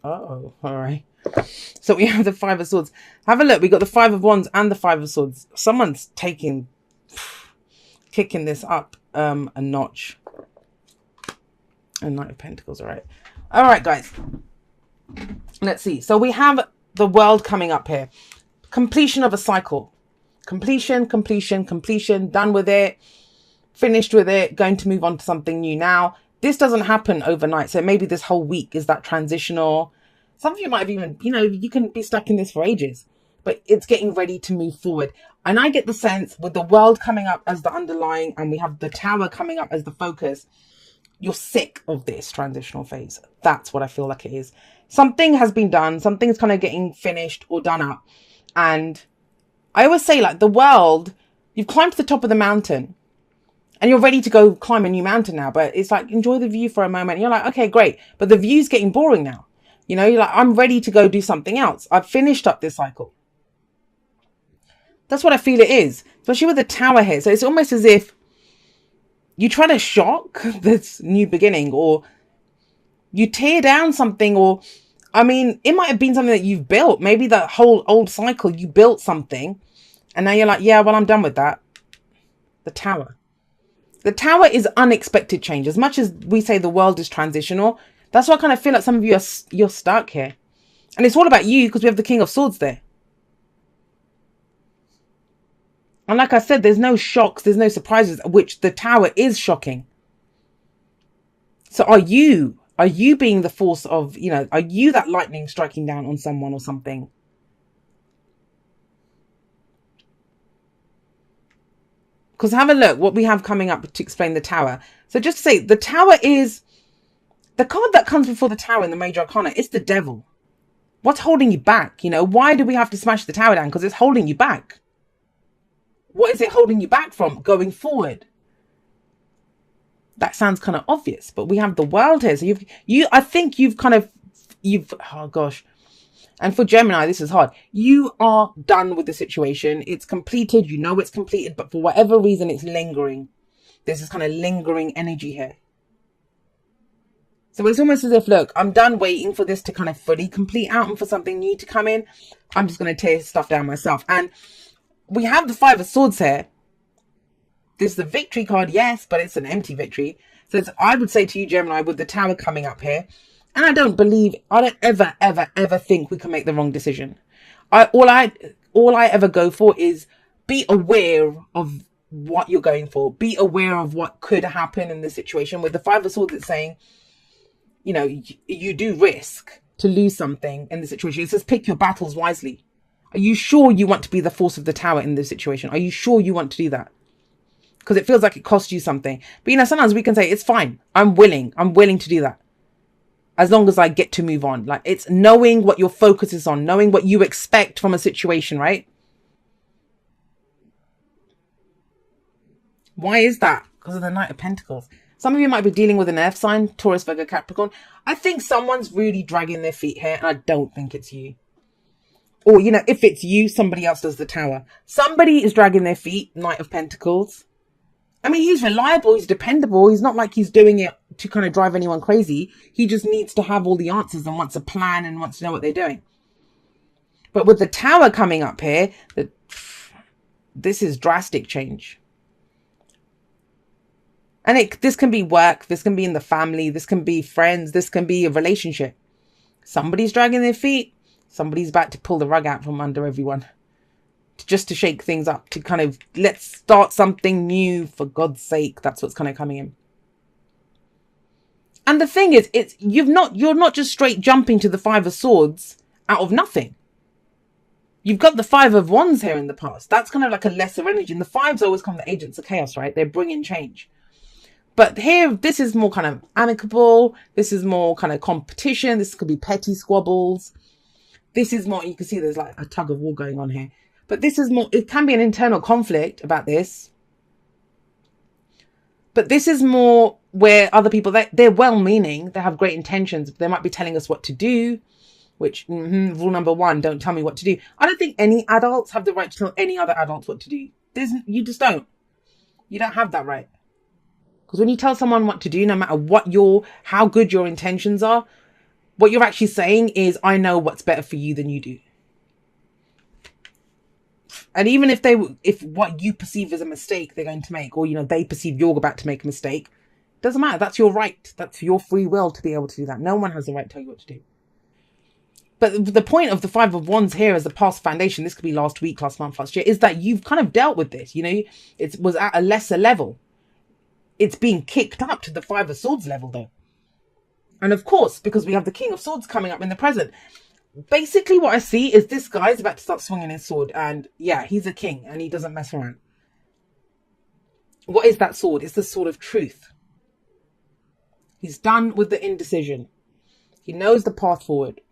Oh, all right. So we have the Five of Swords. Have a look. We got the Five of Wands and the Five of Swords. Someone's kicking this up a notch. And Knight of Pentacles. All right, guys. Let's see. So we have the World coming up here. Completion of a cycle. Completion. Done with it. Finished with it. Going to move on to something new now. This doesn't happen overnight. So maybe this whole week is that transitional. Some of you might have even, you can be stuck in this for ages. But it's getting ready to move forward. And I get the sense with the World coming up as the underlying and we have the Tower coming up as the focus, you're sick of this transitional phase. That's what I feel like it is. Something has been done. Something's kind of getting finished or done up. And I always say, like, the World, you've climbed to the top of the mountain and you're ready to go climb a new mountain now. But it's like, enjoy the view for a moment. And you're like, okay, great. But the view's getting boring now. You're like, I'm ready to go do something else. I've finished up this cycle. That's what I feel it is, especially with the Tower here. So it's almost as if you try to shock this new beginning, or you tear down something, or, it might have been something that you've built. Maybe that whole old cycle, you built something and now you're like, yeah, well, I'm done with that. The Tower. The Tower is unexpected change. As much as we say the world is transitional, that's why I kind of feel like some of you you're stuck here. And it's all about you because we have the King of Swords there. And like I said, there's no shocks, there's no surprises, which the Tower is shocking. So are you being the force of, are you that lightning striking down on someone or something? Because have a look what we have coming up to explain the Tower. So just to say, the Tower is the card that comes before the Tower in the Major Arcana. It's the Devil. What's holding you back? Why do we have to smash the Tower down? Because it's holding you back. What is it holding you back from going forward? That sounds kind of obvious, but we have the World here. So I think you've oh gosh. And for Gemini, this is hard. You are done with the situation. It's completed. It's completed, but for whatever reason, it's lingering. There's this kind of lingering energy here. So it's almost as if, look, I'm done waiting for this to kind of fully complete out and for something new to come in. I'm just going to tear stuff down myself. And we have the Five of Swords here. This is the victory card, yes, but it's an empty victory. So I would say to you, Gemini, with the Tower coming up here, and I don't ever think we can make the wrong decision. All I ever go for is be aware of what you're going for. Be aware of what could happen in the situation. With the Five of Swords, it's saying, you do risk to lose something in the situation. It says pick your battles wisely. Are you sure you want to be the force of the Tower in this situation? Are you sure you want to do that? Because it feels like it costs you something. But sometimes we can say, it's fine. I'm willing to do that. As long as I get to move on. Like, it's knowing what your focus is on, knowing what you expect from a situation, right? Why is that? Because of the Knight of Pentacles. Some of you might be dealing with an earth sign, Taurus, Virgo, Capricorn. I think someone's really dragging their feet here, and I don't think it's you. Or, if it's you, somebody else does the Tower. Somebody is dragging their feet, Knight of Pentacles. He's reliable, he's dependable. He's not like he's doing it to kind of drive anyone crazy. He just needs to have all the answers and wants a plan and wants to know what they're doing. But with the Tower coming up here, this is drastic change. And this can be work, this can be in the family, this can be friends, this can be a relationship. Somebody's dragging their feet. Somebody's about to pull the rug out from under everyone. Just to shake things up, to kind of, let's start something new, for God's sake. That's what's kind of coming in. And the thing is, you're not just straight jumping to the Five of Swords out of nothing. You've got the Five of Wands here in the past. That's kind of like a lesser energy. And the fives always come the agents of chaos, right? They're bringing change. But here, this is more kind of amicable. This is more kind of competition. This could be petty squabbles. This is more, you can see there's like a tug of war going on here. But this is more, it can be an internal conflict about this. But this is more where other people, they're well-meaning, they have great intentions. They might be telling us what to do, which, rule number one, don't tell me what to do. I don't think any adults have the right to tell any other adults what to do. You just don't. You don't have that right. Because when you tell someone what to do, no matter how good your intentions are, What you're actually saying is, I know what's better for you than you do. And even if what you perceive as a mistake they're going to make, or, you know, they perceive you're about to make a mistake, doesn't matter. That's your right. That's your free will to be able to do that. No one has the right to tell you what to do. But the point of the Five of Wands here as the past foundation, this could be last week, last month, last year, is that you've kind of dealt with this. You know, it was at a lesser level. It's being kicked up to the Five of Swords level, though. And of course, because we have the King of Swords coming up in the present, basically what I see is this guy's about to start swinging his sword. And yeah, he's a king and he doesn't mess around. What is that sword? It's the sword of truth. He's done with the indecision. He knows the path forward.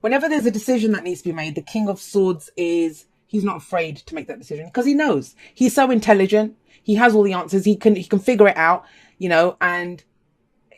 Whenever there's a decision that needs to be made, the King of Swords he's not afraid to make that decision because he knows. He's so intelligent. He has all the answers. He can figure it out, you know, and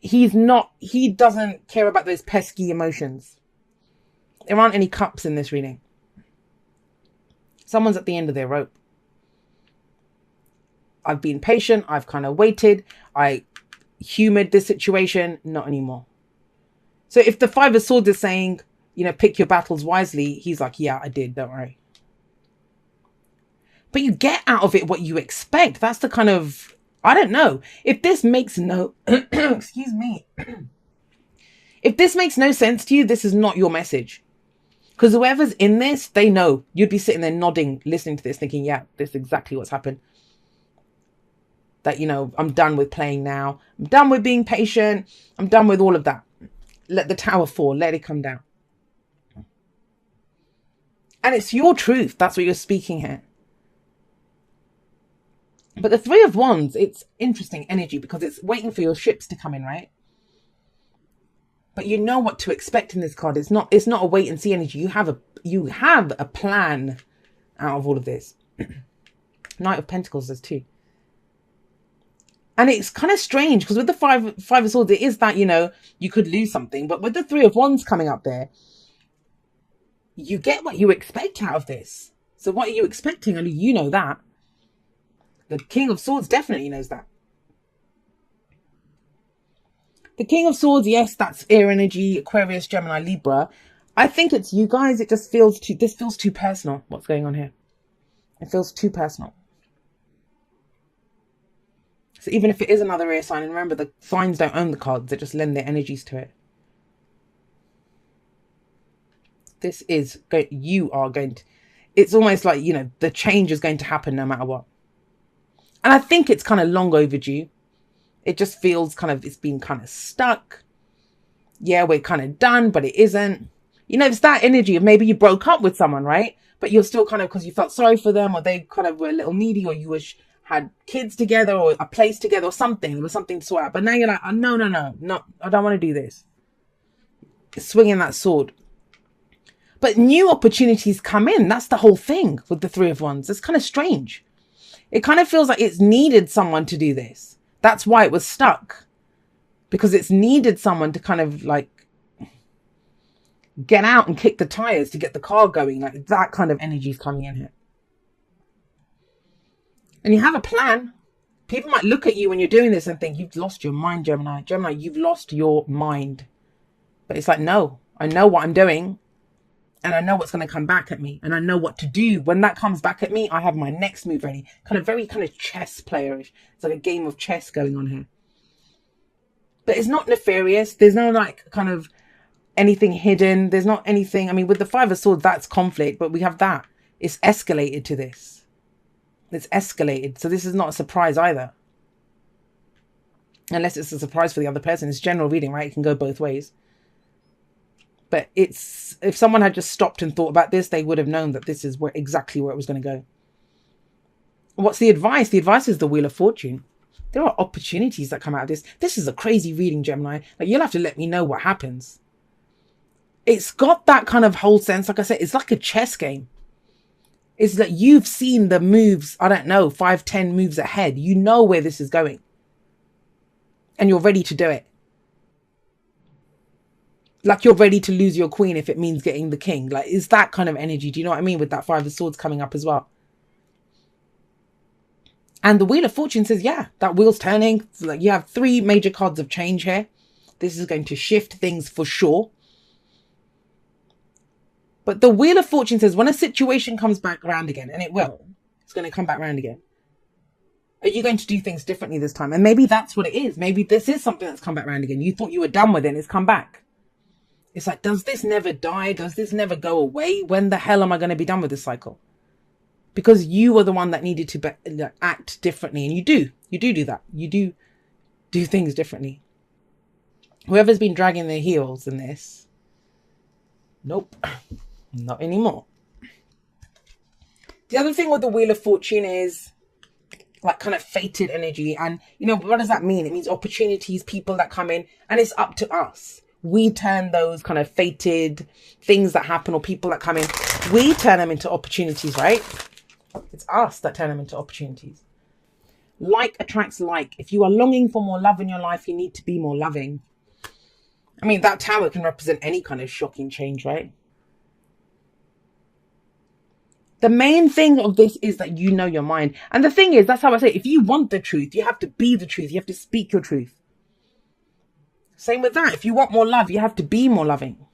he doesn't care about those pesky emotions. There aren't any cups in this reading. Someone's at the end of their rope. I've been patient. I've kind of waited. I humored this situation. Not anymore. So if the Five of Swords is saying, you know, pick your battles wisely, he's like, yeah, I did. Don't worry. But you get out of it what you expect. That's the kind of, I don't know. If this makes no, excuse me. If this makes no sense to you, this is not your message. Because whoever's in this, they know. You'd be sitting there nodding, listening to this, thinking, yeah, this is exactly what's happened. That, you know, I'm done with playing now. I'm done with being patient. I'm done with all of that. Let the tower fall. Let it come down. And it's your truth. That's what you're speaking here. But the Three of Wands, it's interesting energy because it's waiting for your ships to come in, right? But you know what to expect in this card. It's not a wait and see energy. You have a plan out of all of this. Knight of Pentacles, there's two. And it's kind of strange because with the five of Swords, it is that, you know, you could lose something. But with the Three of Wands coming up there, you get what you expect out of this. So what are you expecting? Only you know that. The King of Swords definitely knows that. The King of Swords, yes, that's air energy, Aquarius, Gemini, Libra. I think it's you guys. It just feels this feels too personal. What's going on here? It feels too personal. So even if it is another air sign, and remember the signs don't own the cards, they just lend their energies to it. This is, you are going to, it's almost like, you know, the change is going to happen no matter what. And I think it's kind of long overdue. It just feels kind of, it's been kind of stuck. Yeah, we're kind of done, but it isn't. You know, it's that energy of maybe you broke up with someone, right? But you're still kind of, because you felt sorry for them, or they kind of were a little needy, or you had kids together, or a place together, or something. There was something to sort out. But now you're like, oh, no, I don't want to do this. Swinging that sword. But new opportunities come in. That's the whole thing with the Three of Wands. It's kind of strange. It kind of feels like it's needed someone to do this. That's why it was stuck. Because it's needed someone to kind of like get out and kick the tires to get the car going. Like that kind of energy is coming in here. And you have a plan. People might look at you when you're doing this and think, you've lost your mind, Gemini. Gemini, you've lost your mind. But it's like, no, I know what I'm doing. And I know what's going to come back at me. And I know what to do. When that comes back at me, I have my next move ready. Very chess playerish. It's like a game of chess going on here. But it's not nefarious. There's no like kind of anything hidden. There's not anything. I mean, with the Five of Swords, that's conflict. But we have that. It's escalated to this. It's escalated. So this is not a surprise either. Unless it's a surprise for the other person. It's general reading, right? It can go both ways. But it's, if someone had just stopped and thought about this, they would have known that this is exactly where it was going to go. What's the advice? The advice is the Wheel of Fortune. There are opportunities that come out of this. This is a crazy reading, Gemini. Like, you'll have to let me know what happens. It's got that kind of whole sense. Like I said, it's like a chess game. It's like you've seen the moves, I don't know, 5, 10 moves ahead. You know where this is going. And you're ready to do it. Like you're ready to lose your queen if it means getting the king. Like, is that kind of energy? Do you know what I mean? With that Five of Swords coming up as well. And the Wheel of Fortune says, yeah, that wheel's turning. So like you have 3 major cards of change here. This is going to shift things for sure. But the Wheel of Fortune says when a situation comes back around again, and it will, it's going to come back around again. Are you going to do things differently this time? And maybe that's what it is. Maybe this is something that's come back around again. You thought you were done with it and it's come back. It's like, does this never die? Does this never go away? When the hell am I going to be done with this cycle? Because you were the one that needed to act differently. And you do that. You do things differently. Whoever's been dragging their heels in this, nope, not anymore. The other thing with the Wheel of Fortune is like kind of fated energy. And, you know, what does that mean? It means opportunities, people that come in, and it's up to us. We turn those kind of fated things that happen or people that come in, we turn them into opportunities, right? It's us that turn them into opportunities. Like attracts like. If you are longing for more love in your life, you need to be more loving. I mean, that tower can represent any kind of shocking change, right? The main thing of this is that you know your mind. And the thing is, that's how I say, if you want the truth, you have to be the truth. You have to speak your truth. Same with that. If you want more love, you have to be more loving.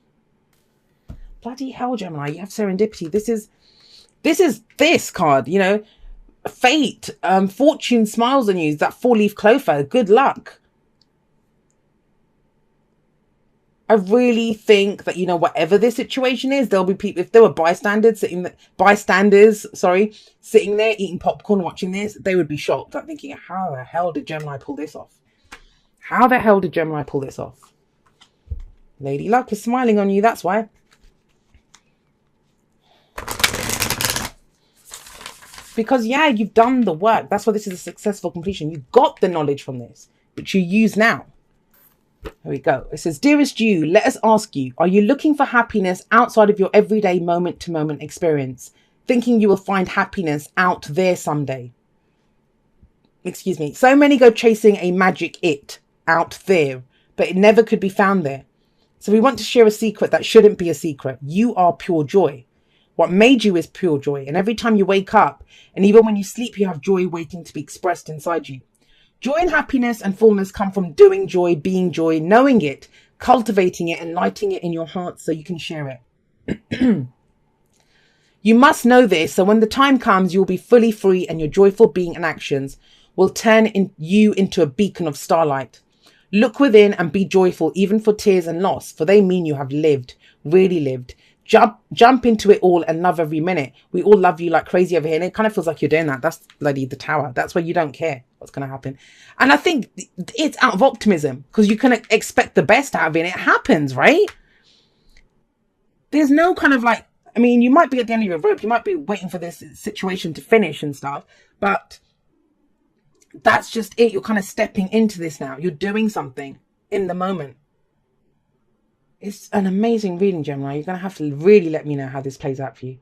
Bloody hell, Gemini, you have serendipity. This is this card, you know, fate, fortune smiles on you, that 4-leaf clover, good luck. I really think that, you know, whatever this situation is, there'll be people, if there were bystanders sitting there eating popcorn watching this, they would be shocked. I'm thinking, how the hell did Gemini pull this off? How the hell did Gemini pull this off? Lady Luck is smiling on you, that's why. Because, yeah, you've done the work. That's why this is a successful completion. You got the knowledge from this, which you use now. Here we go. It says, dearest you, let us ask you, are you looking for happiness outside of your everyday moment-to-moment experience, thinking you will find happiness out there someday? Excuse me. So many go chasing a magic it out there, but it never could be found there. So we want to share a secret that shouldn't be a secret. You are pure joy. What made you is pure joy. And every time you wake up, and even when you sleep, you have joy waiting to be expressed inside you. Joy and happiness and fullness come from doing joy, being joy, knowing it, cultivating it, and lighting it in your heart so you can share it. You must know this, so when the time comes, you'll be fully free, and your joyful being and actions will turn you into a beacon of starlight. Look within and be joyful, even for tears and loss, for they mean you have lived, really lived. Jump into it all and love every minute. We all love you like crazy over here. And it kind of feels like you're doing that. That's bloody the tower. That's where you don't care what's going to happen. And I think it's out of optimism because you can expect the best out of it. It happens, right? There's no kind of like, I mean, you might be at the end of your rope. You might be waiting for this situation to finish and stuff. But that's just it. You're kind of stepping into this now. You're doing something in the moment. It's an amazing reading, Gemini. You're going to have to really let me know how this plays out for you.